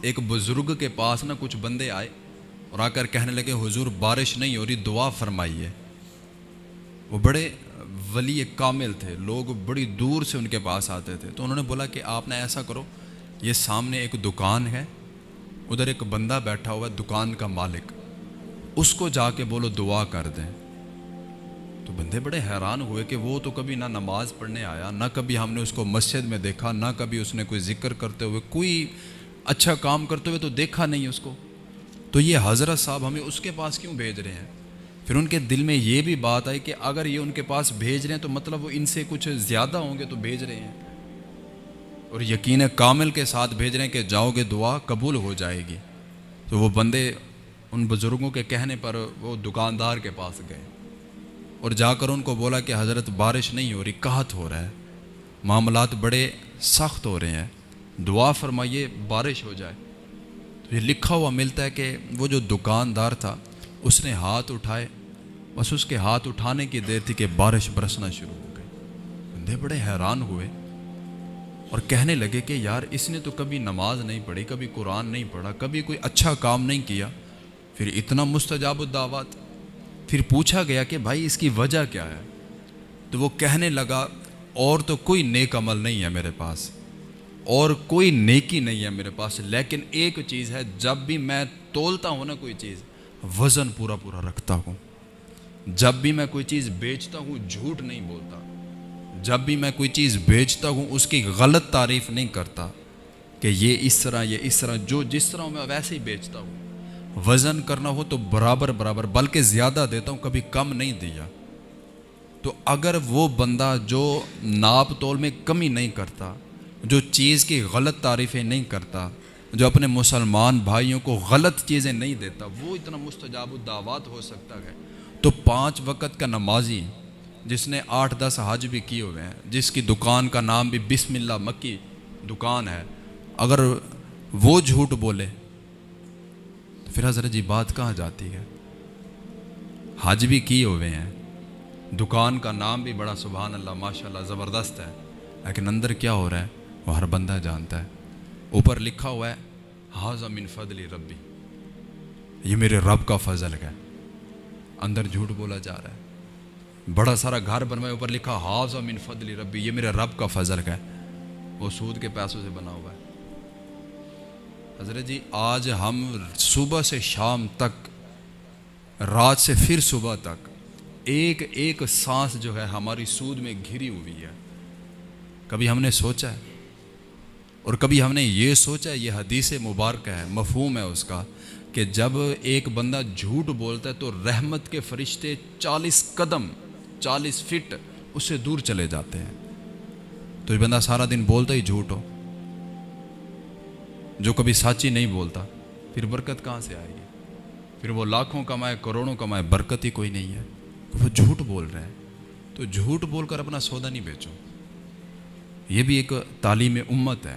ایک بزرگ کے پاس نا کچھ بندے آئے اور آ کر کہنے لگے حضور بارش نہیں ہو رہی، دعا فرمائیے۔ وہ بڑے ولی کامل تھے، لوگ بڑی دور سے ان کے پاس آتے تھے۔ تو انہوں نے بولا کہ آپ نے ایسا کرو، یہ سامنے ایک دکان ہے، ادھر ایک بندہ بیٹھا ہوا ہے دکان کا مالک، اس کو جا کے بولو دعا کر دیں۔ تو بندے بڑے حیران ہوئے کہ وہ تو کبھی نہ نماز پڑھنے آیا، نہ کبھی ہم نے اس کو مسجد میں دیکھا، نہ کبھی اس نے کوئی ذکر کرتے ہوئے، کوئی اچھا کام کرتے ہوئے تو دیکھا نہیں اس کو، تو یہ حضرت صاحب ہمیں اس کے پاس کیوں بھیج رہے ہیں؟ پھر ان کے دل میں یہ بھی بات آئی کہ اگر یہ ان کے پاس بھیج رہے ہیں تو مطلب وہ ان سے کچھ زیادہ ہوں گے تو بھیج رہے ہیں، اور یقین کامل کے ساتھ بھیج رہے ہیں کہ جاؤ گے دعا قبول ہو جائے گی۔ تو وہ بندے ان بزرگوں کے کہنے پر وہ دکاندار کے پاس گئے اور جا کر ان کو بولا کہ حضرت بارش نہیں ہو رہی، قحط ہو رہا ہے، معاملات بڑے سخت ہو رہے ہیں، دعا فرمائیے بارش ہو جائے۔ تو یہ لکھا ہوا ملتا ہے کہ وہ جو دکاندار تھا اس نے ہاتھ اٹھائے، بس اس کے ہاتھ اٹھانے کی دیر تھی کہ بارش برسنا شروع ہو گئی۔ بندے بڑے حیران ہوئے اور کہنے لگے کہ یار اس نے تو کبھی نماز نہیں پڑھی، کبھی قرآن نہیں پڑھا، کبھی کوئی اچھا کام نہیں کیا، پھر اتنا مستجاب الدعوات۔ پھر پوچھا گیا کہ بھائی اس کی وجہ کیا ہے؟ تو وہ کہنے لگا اور تو کوئی نیک عمل نہیں ہے میرے پاس، اور کوئی نیکی نہیں ہے میرے پاس، لیکن ایک چیز ہے، جب بھی میں تولتا ہوں نا کوئی چیز، وزن پورا پورا رکھتا ہوں، جب بھی میں کوئی چیز بیچتا ہوں جھوٹ نہیں بولتا، جب بھی میں کوئی چیز بیچتا ہوں اس کی غلط تعریف نہیں کرتا کہ یہ اس طرح یہ اس طرح، جو جس طرح میں ویسے ہی بیچتا ہوں، وزن کرنا ہو تو برابر برابر بلکہ زیادہ دیتا ہوں، کبھی کم نہیں دیا۔ تو اگر وہ بندہ جو ناپ تول میں کمی نہیں کرتا، جو چیز کی غلط تعریفیں نہیں کرتا، جو اپنے مسلمان بھائیوں کو غلط چیزیں نہیں دیتا، وہ اتنا مستجاب الدعوات ہو سکتا ہے۔ تو 5 وقت کا نمازی جس نے 8-10 حج بھی کیے ہوئے ہیں، جس کی دکان کا نام بھی بسم اللہ مکی دکان ہے، اگر وہ جھوٹ بولے تو پھر حضرت جی بات کہاں جاتی ہے؟ حج بھی کیے ہوئے ہیں، دکان کا نام بھی بڑا سبحان اللہ ماشاءاللہ زبردست ہے، لیکن اندر کیا ہو رہا ہے وہ ہر بندہ جانتا ہے۔ اوپر لکھا ہوا ہے ھذا من فضل ربی، یہ میرے رب کا فضل ہے، اندر جھوٹ بولا جا رہا ہے۔ بڑا سارا گھر بنوائے، اوپر لکھا ھذا من فضل ربی، یہ میرے رب کا فضل ہے، وہ سود کے پیسوں سے بنا ہوا ہے۔ حضرت جی آج ہم صبح سے شام تک، رات سے پھر صبح تک، ایک ایک سانس جو ہے ہماری سود میں گھری ہوئی ہے۔ کبھی ہم نے سوچا ہے، اور کبھی ہم نے یہ سوچا ہے، یہ حدیث مبارکہ ہے، مفہوم ہے اس کا، کہ جب ایک بندہ جھوٹ بولتا ہے تو رحمت کے فرشتے 40 قدم 40 فٹ اس سے دور چلے جاتے ہیں۔ تو یہ بندہ سارا دن بولتا ہی جھوٹ ہو، جو کبھی سچی نہیں بولتا، پھر برکت کہاں سے آئے گی؟ پھر وہ لاکھوں کمائے کروڑوں کمائے، برکت ہی کوئی نہیں ہے۔ وہ جھوٹ بول رہے ہیں، تو جھوٹ بول کر اپنا سودا نہیں بیچو۔ یہ بھی ایک تعلیم امت ہے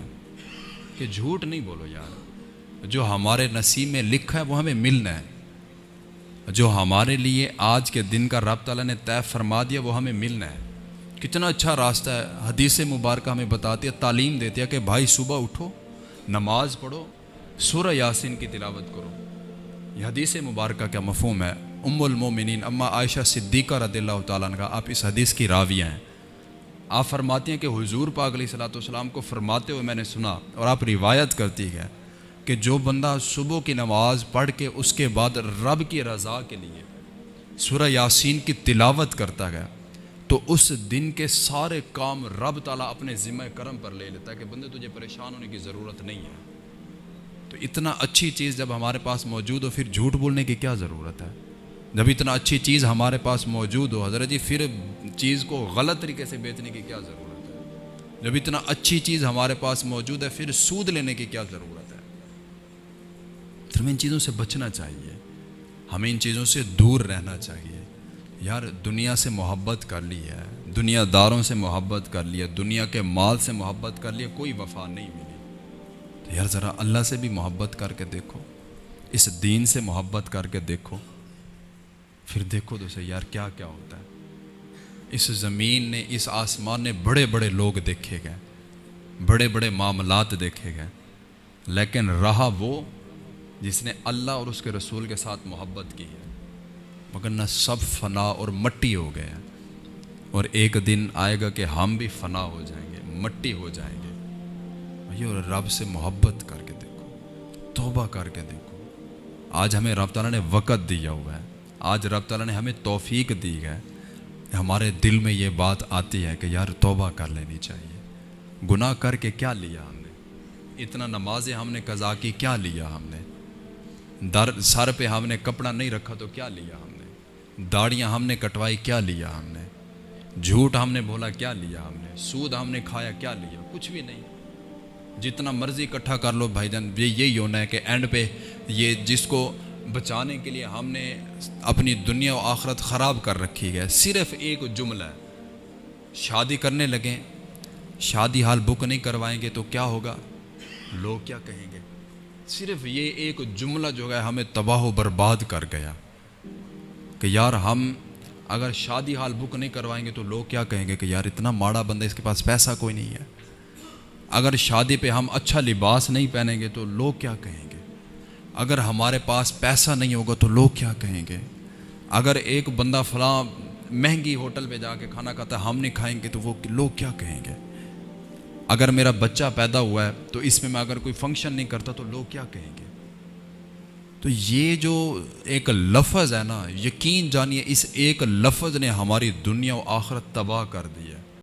کہ جھوٹ نہیں بولو یار، جو ہمارے نصیب میں لکھا ہے وہ ہمیں ملنا ہے، جو ہمارے لیے آج کے دن کا رب تعالیٰ نے طے فرما دیا وہ ہمیں ملنا ہے۔ کتنا اچھا راستہ ہے، حدیث مبارکہ ہمیں بتاتی ہے، تعلیم دیتی ہے کہ بھائی صبح اٹھو، نماز پڑھو، سورہ یاسین کی تلاوت کرو۔ یہ حدیث مبارکہ کا مفہوم ہے۔ ام المومنین اما عائشہ صدیقہ رضی اللہ تعالیٰ عنہ، آپ اس حدیث کی راویہ ہیں، آپ فرماتی ہیں کہ حضور پاک علیہ الصلوۃ والسلام کو فرماتے ہوئے میں نے سنا، اور آپ روایت کرتی ہے کہ جو بندہ صبح کی نماز پڑھ کے اس کے بعد رب کی رضا کے لیے سورہ یاسین کی تلاوت کرتا گیا تو اس دن کے سارے کام رب تعالیٰ اپنے ذمہ کرم پر لے لیتا ہے کہ بندے تجھے پریشان ہونے کی ضرورت نہیں ہے۔ تو اتنا اچھی چیز جب ہمارے پاس موجود ہو، پھر جھوٹ بولنے کی کیا ضرورت ہے؟ جب اتنا اچھی چیز ہمارے پاس موجود ہو حضرت جی، پھر چیز کو غلط طریقے سے بیچنے کی کیا ضرورت ہے؟ جب اتنا اچھی چیز ہمارے پاس موجود ہے پھر سود لینے کی کیا ضرورت ہے؟ ہمیں ان چیزوں سے بچنا چاہیے، ہمیں ان چیزوں سے دور رہنا چاہیے۔ یار دنیا سے محبت کر لی ہے، دنیا داروں سے محبت کر لی ہے، دنیا کے مال سے محبت کر لی ہے، کوئی وفا نہیں ملی۔ تو یار ذرا اللہ سے بھی محبت کر کے دیکھو، اس دین سے محبت کر کے دیکھو، پھر دیکھو تو صحیح یار کیا کیا ہوتا ہے۔ اس زمین نے، اس آسمان نے بڑے بڑے لوگ دیکھے گئے، بڑے بڑے معاملات دیکھے گئے، لیکن رہا وہ جس نے اللہ اور اس کے رسول کے ساتھ محبت کی ہے، مگر نہ سب فنا اور مٹی ہو گئے ہیں، اور ایک دن آئے گا کہ ہم بھی فنا ہو جائیں گے، مٹی ہو جائیں گے۔ اور رب سے محبت کر کے دیکھو، توبہ کر کے دیکھو۔ آج ہمیں رب تعالیٰ نے وقت دیا ہوا ہے، آج رب تعالیٰ نے ہمیں توفیق دی ہے، ہمارے دل میں یہ بات آتی ہے کہ یار توبہ کر لینی چاہیے۔ گناہ کر کے کیا لیا ہم نے؟ اتنا نمازیں ہم نے قضا کی، کیا لیا ہم نے؟ سر پہ ہم نے کپڑا نہیں رکھا تو کیا لیا ہم نے؟ داڑیاں ہم نے کٹوائی، کیا لیا ہم نے؟ جھوٹ ہم نے بولا، کیا لیا ہم نے؟ سود ہم نے کھایا، کیا لیا؟ کچھ بھی نہیں۔ جتنا مرضی اکٹھا کر لو بھائی جان، یہی ہونا ہے کہ اینڈ پہ یہ جس کو بچانے کے لیے ہم نے اپنی دنیا و آخرت خراب کر رکھی ہے، صرف ایک جملہ ہے، شادی کرنے لگیں، شادی حال بک نہیں کروائیں گے تو کیا ہوگا؟ لوگ کیا کہیں گے؟ صرف یہ ایک جملہ جو ہے ہمیں تباہ و برباد کر گیا کہ یار ہم اگر شادی حال بک نہیں کروائیں گے تو لوگ کیا کہیں گے کہ یار اتنا ماڑا بندہ، اس کے پاس پیسہ کوئی نہیں ہے۔ اگر شادی پہ ہم اچھا لباس نہیں پہنیں گے تو لوگ کیا کہیں گے؟ اگر ہمارے پاس پیسہ نہیں ہوگا تو لوگ کیا کہیں گے؟ اگر ایک بندہ فلاں مہنگی ہوٹل پہ جا کے کھانا کھاتا ہے، ہم نہیں کھائیں گے تو وہ لوگ کیا کہیں گے؟ اگر میرا بچہ پیدا ہوا ہے تو اس میں اگر کوئی فنکشن نہیں کرتا تو لوگ کیا کہیں گے؟ تو یہ جو ایک لفظ ہے نا، یقین جانیے اس ایک لفظ نے ہماری دنیا و آخرت تباہ کر دی ہے۔